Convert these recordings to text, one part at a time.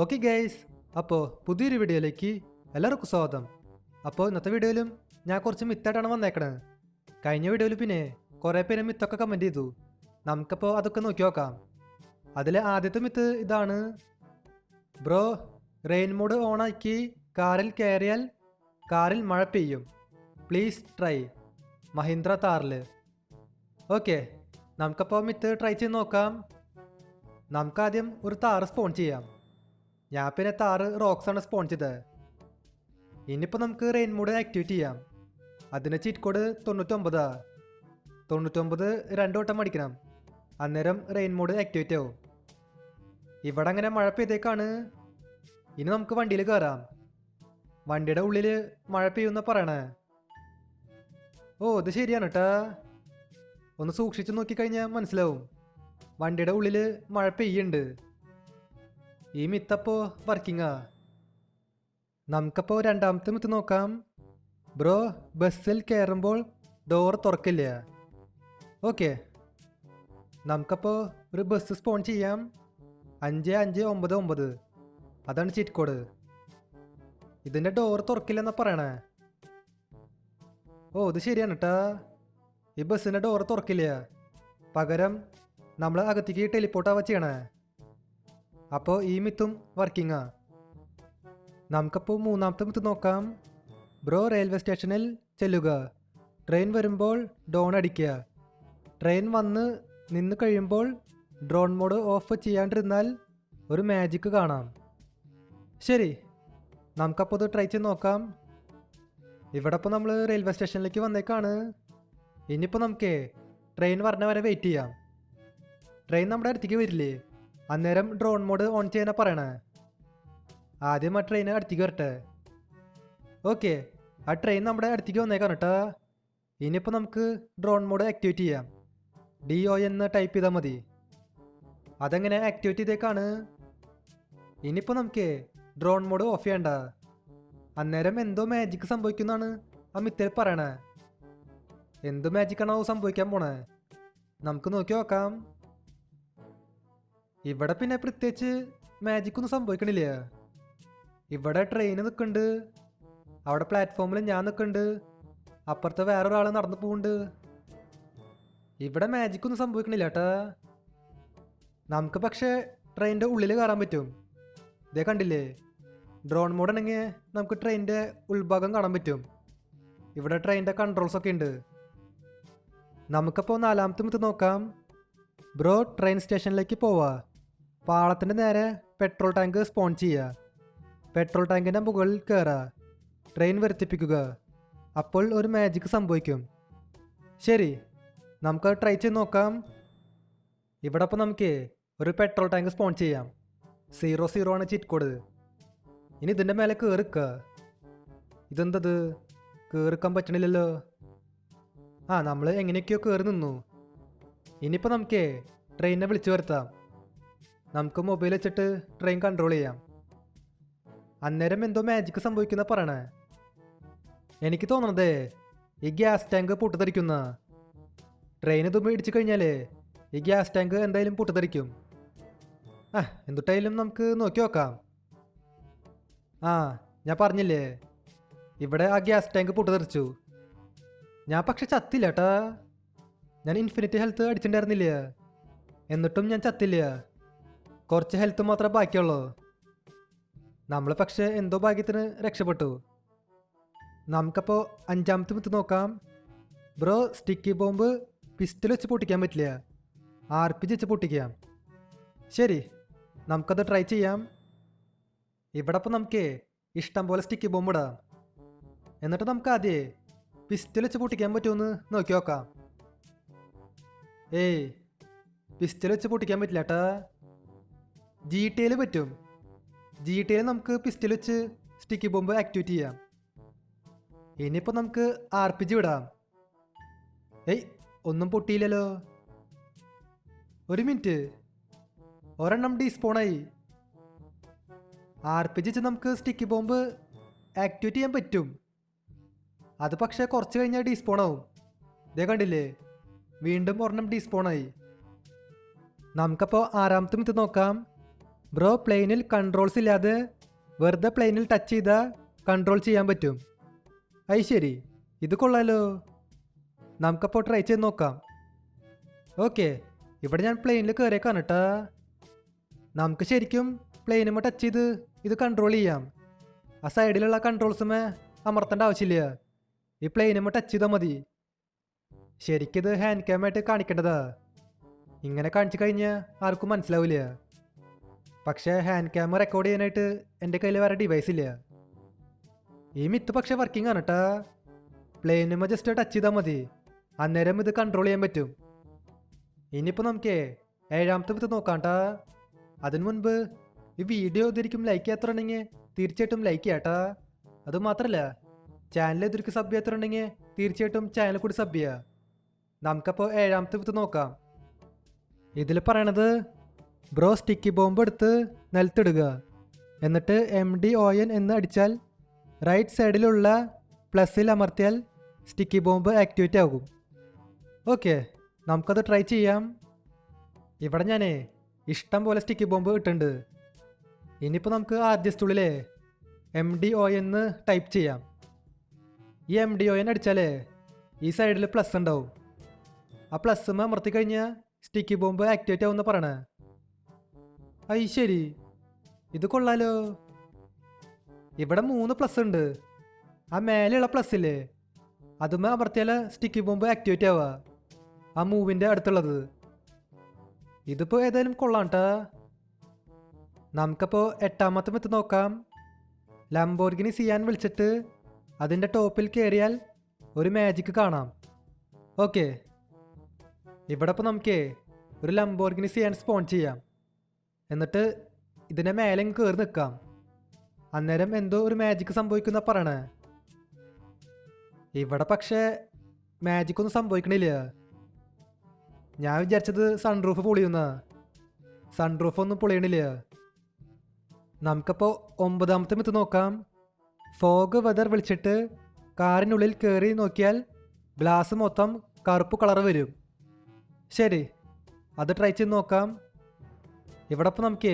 Okay guys, അപ്പോൾ പുതിയൊരു വീഡിയോയിലേക്ക് എല്ലാവർക്കും സ്വാഗതം. അപ്പോൾ ഇന്നത്തെ വീഡിയോയിലും ഞാൻ കുറച്ച് മിത്തായിട്ടാണ് വന്നേക്കണത്. കഴിഞ്ഞ വീഡിയോയിൽ പിന്നെ കുറേ പേര് മിത്തൊക്കെ കമൻറ്റ് ചെയ്തു. നമുക്കപ്പോൾ അതൊക്കെ നോക്കി നോക്കാം. അതിലെ ആദ്യത്തെ മിത്ത് ഇതാണ്: ബ്രോ, റെയിൻ മോഡ് ഓണാക്കി കാറിൽ കയറിയാൽ കാറിൽ മഴ പെയ്യും. Please try. മഹീന്ദ്ര താറിൽ. ഓക്കെ, നമുക്കപ്പോൾ മിത്ത് ട്രൈ ചെയ്ത് നോക്കാം. നമുക്കാദ്യം ഒരു താറ് സ്പോൺ ചെയ്യാം. ഞാൻ പിന്നെ താറ് റോക്സാണ് സ്പോൺ ചെയ്തത്. ഇനിയിപ്പോൾ നമുക്ക് റെയിൻ മോഡ് ആക്ടിവേറ്റ് ചെയ്യാം. അതിന് ചീറ്റ് കോഡ് 99 2 വട്ടം അടിക്കണം. അന്നേരം റെയിൻ മോഡ് ആക്ടിവേറ്റ് ആവും. ഇവിടെ അങ്ങനെ മഴ പെയ്തേക്കാണ്. ഇനി നമുക്ക് വണ്ടിയിൽ കയറാം. വണ്ടിയുടെ ഉള്ളിൽ മഴ പെയ്യുന്ന പറയണേ. ഓ, ഇത് ശരിയാണ് കേട്ടാ. ഒന്ന് സൂക്ഷിച്ച് നോക്കിക്കഴിഞ്ഞാൽ മനസ്സിലാവും വണ്ടിയുടെ ഉള്ളിൽ മഴ പെയ്യുണ്ട്. ഈ മിത്തപ്പോൾ വർക്കിങ്ങാ. നമുക്കപ്പോൾ രണ്ടാമത്തെ മിത്ത് നോക്കാം. ബ്രോ, ബസ്സിൽ കയറുമ്പോൾ ഡോർ തുറക്കില്ല. ഓക്കെ, നമുക്കപ്പോൾ ഒരു ബസ് സ്പോൺ ചെയ്യാം. 5599 അതാണ് ചീറ്റ് കോഡ്. ഇതിൻ്റെ ഡോർ തുറക്കില്ലെന്നാ പറയണേ. ഓ, ഇത് ശരിയാണ് കേട്ടാ. ഈ ബസ്സിൻ്റെ ഡോർ തുറക്കില്ല. പകരം നമ്മൾ അകത്തേക്ക് ടെലിപ്പോർട്ടാവാ ചെയ്യണേ. അപ്പോൾ ഈ മിത്തും വർക്കിങ്ങാ. നമുക്കപ്പോൾ മൂന്നാമത്തെ മിത്ത് നോക്കാം. ബ്രോ, റെയിൽവേ സ്റ്റേഷനിൽ ചെല്ലുക. ട്രെയിൻ വരുമ്പോൾ ഡോൺ അടിക്കുക. ട്രെയിൻ വന്ന് നിന്ന് കഴിയുമ്പോൾ ഡ്രോൺ മോഡ് ഓഫ് ചെയ്യാണ്ടിരുന്നാൽ ഒരു മാജിക്ക് കാണാം. ശരി, നമുക്കപ്പോൾ ഇത് ട്രൈ ചെയ്ത് നോക്കാം. ഇവിടെ ഇപ്പോൾ നമ്മൾ റെയിൽവേ സ്റ്റേഷനിലേക്ക് വന്നേക്കാണ്. ഇനിയിപ്പോൾ നമുക്ക് ട്രെയിൻ വരണ വരെ വെയിറ്റ് ചെയ്യാം. ട്രെയിൻ നമ്മുടെ അടുത്തേക്ക് വരില്ലേ, അന്നേരം ഡ്രോൺ മോഡ് ഓൺ ചെയ്യാനാ പറയണേ. ആദ്യം ആ ട്രെയിൻ അടുത്തേക്ക് വരട്ടെ. ഓക്കെ, ആ ട്രെയിൻ നമ്മുടെ അടുത്തേക്ക് വന്നേക്കാണ് കേട്ടോ. ഇനിയിപ്പോൾ നമുക്ക് ഡ്രോൺ മോഡ് ആക്ടിവേറ്റ് ചെയ്യാം. DO എന്ന് ടൈപ്പ് ചെയ്താൽ മതി. അതെങ്ങനെ ആക്ടിവേറ്റ് ചെയ്തേക്കാണ്. ഇനിയിപ്പോൾ നമുക്ക് ഡ്രോൺ മോഡ് ഓഫ് ചെയ്യണ്ട. അന്നേരം എന്തോ മാജിക്ക് സംഭവിക്കുന്നതാണ് ആ മിത്തിൽ പറയണേ. എന്ത് മാജിക്കാണോ സംഭവിക്കാൻ പോണേ, നമുക്ക് നോക്കി നോക്കാം. ഇവിടെ പിന്നെ പ്രത്യേകിച്ച് മാജിക്കൊന്നും സംഭവിക്കണില്ല. ഇവിടെ ട്രെയിൻ നിൽക്കുന്നുണ്ട്, അവിടെ പ്ലാറ്റ്ഫോമിൽ ഞാൻ നിൽക്കുന്നുണ്ട്, അപ്പുറത്ത് വേറൊരാൾ നടന്നു പോകുന്നുണ്ട്. ഇവിടെ മാജിക്കൊന്നും സംഭവിക്കണില്ല കേട്ടാ. നമുക്ക് പക്ഷേ ട്രെയിനിൻ്റെ ഉള്ളിൽ കയറാൻ പറ്റും. ഇതേ കണ്ടില്ലേ, ഡ്രോൺ മോഡ് ഉണ്ടെങ്കിൽ നമുക്ക് ട്രെയിനിൻ്റെ ഉൾഭാഗം കാണാൻ പറ്റും. ഇവിടെ ട്രെയിനിൻ്റെ കൺട്രോൾസൊക്കെ ഉണ്ട്. നമുക്കപ്പോൾ നാലാമത്തെ മിത്ത് നോക്കാം. ബ്രോ, ട്രെയിൻ സ്റ്റേഷനിലേക്ക് പോവാ. പാളത്തിൻ്റെ നേരെ പെട്രോൾ ടാങ്ക് സ്പോൺ ചെയ്യുക. പെട്രോൾ ടാങ്കിൻ്റെ മുകളിൽ കയറുക. ട്രെയിൻ വരുത്തിപ്പിക്കുക. അപ്പോൾ ഒരു മാജിക്ക് സംഭവിക്കും. ശരി, നമുക്കത് ട്രൈ ചെയ്ത് നോക്കാം. ഇവിടെ അപ്പോൾ നമുക്ക് ഒരു പെട്രോൾ ടാങ്ക് സ്പോൺ ചെയ്യാം. 00 ആണ് ചീറ്റ് കോഡ്. ഇനി ഇതിൻ്റെ മേലെ കയറിക്കുക. ഇതെന്തത്, കയറിക്കാൻ പറ്റണില്ലല്ലോ. ആ, നമ്മൾ എങ്ങനെയൊക്കെയോ കയറി നിന്നു. ഇനിയിപ്പോൾ നമുക്ക് ട്രെയിനിനെ വിളിച്ചു വരുത്താം. നമുക്ക് മൊബൈൽ വെച്ചിട്ട് ട്രെയിൻ കൺട്രോൾ ചെയ്യാം. അന്നേരം എന്തോ മാജിക്ക് സംഭവിക്കുന്ന പറയണേ. എനിക്ക് തോന്നണതേ ഈ ഗ്യാസ് ടാങ്ക് പൊട്ടിത്തെറിക്കുന്ന. ട്രെയിൻ ഇത് ഇടിച്ചു കഴിഞ്ഞാൽ ഈ ഗ്യാസ് ടാങ്ക് എന്തായാലും പൊട്ടിത്തെറിക്കും. എന്തുട്ടായാലും നമുക്ക് നോക്കി നോക്കാം. ഞാൻ പറഞ്ഞില്ലേ, ഇവിടെ ആ ഗ്യാസ് ടാങ്ക് പൊട്ടിത്തെറിച്ചു. ഞാൻ പക്ഷെ ചത്തില്ല കേട്ടാ. ഞാൻ ഇൻഫിനിറ്റി ഹെൽത്ത് അടിച്ചിട്ടുണ്ടായിരുന്നില്ല. എന്നിട്ടും ഞാൻ ചത്തില്ല. കുറച്ച് ഹെൽത്ത് മാത്രമേ ബാക്കിയുള്ളൂ. നമ്മൾ പക്ഷേ എന്തോ ഭാഗ്യത്തിന് രക്ഷപ്പെട്ടു. നമുക്കപ്പോൾ അഞ്ചാമത്തെ മിത്ത് നോക്കാം. ബ്രോ, സ്റ്റിക്കി ബോംബ് പിസ്റ്റൽ വെച്ച് പൊട്ടിക്കാൻ പറ്റില്ല. RPG വെച്ച് പൊട്ടിക്കാം. ശരി, നമുക്കത് ട്രൈ ചെയ്യാം. ഇവിടെ അപ്പോൾ നമുക്ക് ഇഷ്ടം പോലെ സ്റ്റിക്കി ബോംബ് ഇടാം. എന്നിട്ട് നമുക്ക് ആദ്യമേ പിസ്റ്റൽ വെച്ച് പൊട്ടിക്കാൻ പറ്റുമെന്ന് നോക്കി നോക്കാം. ഏയ്, പിസ്റ്റൽ വെച്ച് പൊട്ടിക്കാൻ പറ്റില്ല കേട്ടാ. GTA പറ്റും. GTA നമുക്ക് പിസ്റ്റൽ വെച്ച് സ്റ്റിക്കി ബോംബ് ആക്ടിവേറ്റ് ചെയ്യാം. ഇനിയിപ്പോൾ നമുക്ക് RPG വിടാം. ഏയ്, ഒന്നും പൊട്ടിയില്ലല്ലോ. ഒരു മിനിറ്റ്, ഒരെണ്ണം ഡീസ്പോണായി. RPG വെച്ച് നമുക്ക് സ്റ്റിക്കി ബോംബ് ആക്ടിവേറ്റ് ചെയ്യാൻ പറ്റും. അത് പക്ഷേ കുറച്ച് കഴിഞ്ഞാൽ ഡീസ്പോൺ ആവും. ഇതേ കണ്ടില്ലേ, വീണ്ടും ഒരെണ്ണം ഡീസ്പോണായി. നമുക്കപ്പോൾ ആറാമത്തെ മിത്ത് നോക്കാം. ബ്രോ പ്ലെയിനിൽ കൺട്രോൾസ് ഇല്ലാതെ വെറുതെ പ്ലെയിനിൽ ടച്ച് ചെയ്താൽ കൺട്രോൾ ചെയ്യാൻ പറ്റും. അത് ശരി, ഇത് കൊള്ളാലോ. നമുക്കപ്പോൾ ട്രൈ ചെയ്ത് നോക്കാം. ഓക്കെ, ഇവിടെ ഞാൻ പ്ലെയിനിൽ കയറിയേക്കാണ് കേട്ടാ. നമുക്ക് ശരിക്കും പ്ലെയിനുമേ ടച്ച് ചെയ്ത് ഇത് കൺട്രോൾ ചെയ്യാം. ആ സൈഡിലുള്ള കൺട്രോൾസുമേ അമർത്തേണ്ട ആവശ്യമില്ല. ഈ പ്ലെയിനുമേ ടച്ച് ചെയ്താൽ മതി. ശരിക്കിത് ഹാൻഡ് ക്യാമായിട്ട് കാണിക്കേണ്ടതാ. ഇങ്ങനെ കാണിച്ചു കഴിഞ്ഞാൽ ആർക്കും മനസ്സിലാവില്ല. പക്ഷേ ഹാൻഡ് ക്യാമറ റെക്കോർഡ് ചെയ്യാനായിട്ട് എൻ്റെ കയ്യിൽ വേറെ ഡിവൈസ് ഇല്ല. ഈ മിത്ത് പക്ഷേ വർക്കിംഗ് ആണ് കേട്ടാ. പ്ലെയിനുമേ ജസ്റ്റ് ടച്ച് ചെയ്താൽ മതി, അന്നേരം ഇത് കൺട്രോൾ ചെയ്യാൻ പറ്റും. ഇനിയിപ്പോൾ നമുക്ക് 7ാമത്തെ മിത്ത് നോക്കാം കേട്ടാ. അതിനു മുൻപ് ഈ വീഡിയോ ഇതിരിക്കും ലൈക്ക് ചെയ്യാത്തുണ്ടെങ്കിൽ തീർച്ചയായിട്ടും ലൈക്ക് ചെയ്യാട്ടാ. അതുമാത്രമല്ല, ചാനൽ ഇതിരിക്കും സബ് ചെയ്യാത്തുണ്ടെങ്കിൽ തീർച്ചയായിട്ടും ചാനൽ കൂടി സബ് ചെയ്യുക. നമുക്കപ്പോൾ 7ാമത്തെ മിത്ത് നോക്കാം. ഇതിൽ പറയണത് ബ്രോ സ്റ്റിക്കി ബോംബ് എടുത്ത് നിലത്തിടുക, എന്നിട്ട് MDON എന്ന് അടിച്ചാൽ റൈറ്റ് സൈഡിലുള്ള പ്ലസ്സിൽ അമർത്തിയാൽ സ്റ്റിക്കി ബോംബ് ആക്ടിവേറ്റ് ആകും. ഓക്കെ, നമുക്കത് ട്രൈ ചെയ്യാം. ഇവിടെ ഞാനേ ഇഷ്ടം പോലെ സ്റ്റിക്കി ബോംബ് ഇട്ടുണ്ട്. ഇനിയിപ്പോൾ നമുക്ക് ആദ്യത്തുള്ളിലെ MDON എന്ന് ടൈപ്പ് ചെയ്യാം. ഈ MDON അടിച്ചാലേ ഈ സൈഡിൽ പ്ലസ് ഉണ്ടാവും. ആ പ്ലസ് അമർത്തി കഴിഞ്ഞാൽ സ്റ്റിക്കി ബോംബ് ആക്ടിവേറ്റ് ആവുമെന്ന് പറയണേ. ഐ ശരി, ഇത് കൊള്ളാലോ. ഇവിടെ 3 പ്ലസ് ഉണ്ട്. ആ മേലെയുള്ള പ്ലസ് ഇല്ലേ, അതുമേ അമർത്തിയാൽ സ്റ്റിക്കി ബോംബ് ആക്ടിവേറ്റ് ആവുക, ആ മൂവിൻ്റെ അടുത്തുള്ളത്. ഇതിപ്പോൾ ഏതായാലും കൊള്ളാം കേട്ടാ. നമുക്കപ്പോൾ 8ാമത്തെ മിത്ത് നോക്കാം. ലംബോർഗിനി സിയാൻ വിളിച്ചിട്ട് അതിൻ്റെ ടോപ്പിൽ കയറിയാൽ ഒരു മാജിക്ക് കാണാം. ഓക്കെ, ഇവിടെ ഇപ്പോൾ നമുക്ക് ഒരു ലംബോർഗിനി സിയാൻ സ്പോൺ ചെയ്യാം. എന്നിട്ട് ഇതിനെ മേലെ കയറി നിൽക്കാം. അന്നേരം എന്തോ ഒരു മാജിക്ക് സംഭവിക്കുന്ന പറയണേ. ഇവിടെ പക്ഷേ മാജിക്കൊന്നും സംഭവിക്കണില്ല. ഞാൻ വിചാരിച്ചത് സൺറൂഫ് പൊളിയുന്ന. സൺറൂഫ് ഒന്നും പൊളിയണില്ല. നമുക്കപ്പോൾ 9ാമത്തെ മിത്ത് നോക്കാം. ഫോഗ് വെതർ വിളിച്ചിട്ട് കാറിനുള്ളിൽ കയറി നോക്കിയാൽ ഗ്ലാസ് മൊത്തം കറുപ്പ് കളർ വരും. ശരി, അത് ട്രൈ ചെയ്ത് നോക്കാം. ഇവിടെ ഇപ്പോൾ നമുക്ക്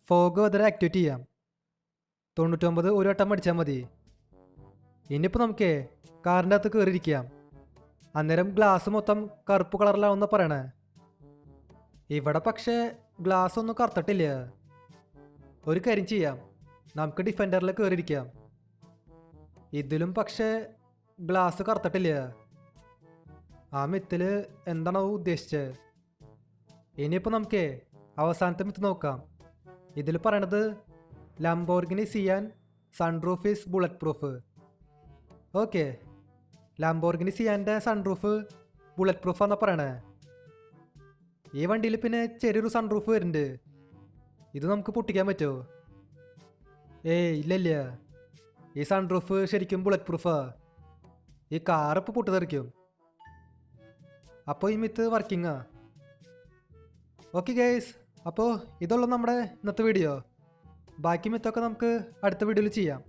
ഫോഗ് വെതർ ആക്ടിവേറ്റ് ചെയ്യാം. 99 ഒരു വട്ടം അടിച്ചാൽ മതി. ഇനിയിപ്പോൾ നമുക്ക് കാറിൻ്റെ അകത്ത് കയറിയിരിക്കാം. അന്നേരം ഗ്ലാസ് മൊത്തം കറുപ്പ് കളറിലാവുന്ന പറയണേ. ഇവിടെ പക്ഷേ ഗ്ലാസ് ഒന്നും കറുത്തിട്ടില്ല. ഒരു കാര്യം ചെയ്യാം, നമുക്ക് ഡിഫൻഡറിൽ കയറിയിരിക്കാം. ഇതിലും പക്ഷേ ഗ്ലാസ് കറുത്തിട്ടില്ല. ആ മിത്തിൽ എന്താണോ ഉദ്ദേശിച്ചത്? ഇനിയിപ്പോൾ നമുക്ക് അവസാനത്തെ മിത്ത് നോക്കാം. ഇതിൽ പറയണത് Lamborghini Sian sunroof is bulletproof. Okay, Lamborghini സിയാൻ്റെ സൺറൂഫ് ബുള്ളറ്റ് പ്രൂഫാന്നാണ് പറയണേ. ഈ വണ്ടിയിൽ പിന്നെ ചെറിയൊരു സൺറൂഫ് വരുന്നുണ്ട്. ഇത് നമുക്ക് പൊട്ടിക്കാൻ പറ്റുമോ? ഇല്ല. ഈ സൺറൂഫ് ശരിക്കും ബുള്ളറ്റ് പ്രൂഫാ. ഈ കാർ ഇപ്പോൾ പൊട്ടിത്തെറിക്കും. അപ്പോൾ ഈ മിത്ത് വർക്കിങ്ങാ. ഓക്കെ ഗൈസ്, അപ്പോൾ ഇതുള്ള നമ്മുടെ ഇന്നത്തെ വീഡിയോ. ബാക്കി മിത്തൊക്കെ നമുക്ക് അടുത്ത വീഡിയോയിൽ ചെയ്യാം.